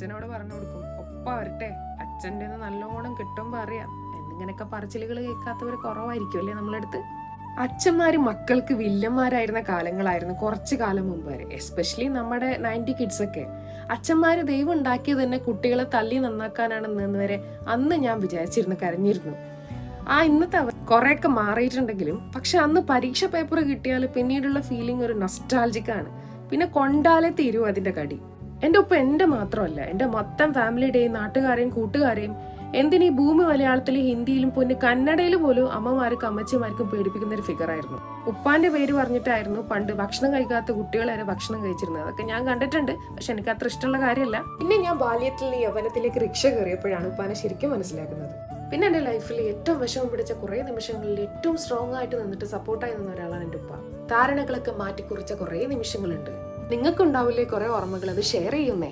അച്ഛനോട് പറഞ്ഞു കൊടുക്കും, ഒപ്പ വരട്ടെ, അച്ഛൻ്റെ നല്ലോണം കിട്ടുമ്പോൾ അറിയാം എന്നിങ്ങനെയൊക്കെ പറച്ചിലുകൾ കേൾക്കാത്തവർ കുറവായിരിക്കും നമ്മളടുത്ത്. അച്ഛന്മാര് മക്കൾക്ക് വില്ലന്മാരായിരുന്ന കാലങ്ങളായിരുന്നു കുറച്ചു കാലം മുമ്പ് വരെ. എസ്പെഷ്യലി നമ്മുടെ 90 കിഡ്സ് ഒക്കെ. അച്ഛന്മാര് ദൈവം ഉണ്ടാക്കിയത് തന്നെ കുട്ടികളെ തല്ലി നന്നാക്കാനാണെന്ന് വരെ അന്ന് ഞാൻ വിചാരിച്ചിരുന്നു, കരഞ്ഞിരുന്നു. ഇന്നത്തെ കുറെയൊക്കെ മാറിയിട്ടുണ്ടെങ്കിലും പക്ഷെ അന്ന് പരീക്ഷ പേപ്പർ കിട്ടിയാൽ പിന്നീടുള്ള ഫീലിംഗ് ഒരു നൊസ്റ്റാൾജിക്കാണ്. പിന്നെ കൊണ്ടാലേ തീരൂ അതിന്റെ കടി. എന്റെ ഒപ്പം എന്റെ മാത്രമല്ല, എന്റെ മൊത്തം ഫാമിലിയുടെയും നാട്ടുകാരെയും കൂട്ടുകാരെയും എന്തിനീ ഭൂമി മലയാളത്തിലും ഹിന്ദിയിലും പിന്നെ കന്നഡയിൽ പോലും അമ്മമാർക്കും അമ്മച്ചിമാർക്കും പേടിപ്പിക്കുന്ന ഒരു ഫിഗർ ആയിരുന്നു. ഉപ്പാന്റെ പേര് പറഞ്ഞിട്ടായിരുന്നു പണ്ട് ഭക്ഷണം കഴിക്കാത്ത കുട്ടികൾ വരെ ഭക്ഷണം കഴിച്ചിരുന്നത്. അതൊക്കെ ഞാൻ കണ്ടിട്ടുണ്ട്, പക്ഷെ എനിക്ക് അത്ര ഇഷ്ടമുള്ള കാര്യമല്ല. പിന്നെ ഞാൻ ബാല്യത്തിൽ യൗവനത്തിലേക്ക് റിക്ഷ കയറിയപ്പോഴാണ് ഉപ്പാനെ ശരിക്കും മനസ്സിലാക്കുന്നത്. പിന്നെ എന്റെ ലൈഫിൽ ഏറ്റവും വിഷമം പിടിച്ച കുറെ നിമിഷങ്ങളിൽ ഏറ്റവും സ്ട്രോങ് ആയിട്ട് നിന്നിട്ട് സപ്പോർട്ടായി നിന്ന ഒരാളാണ് എന്റെ ഉപ്പ. ധാരണകളൊക്കെ മാറ്റിക്കുറിച്ച കുറെ നിമിഷങ്ങളുണ്ട്. നിങ്ങൾക്കുണ്ടാവില്ലേ കുറെ ഓർമ്മകൾ, അത് ഷെയർ ചെയ്യുന്നേ.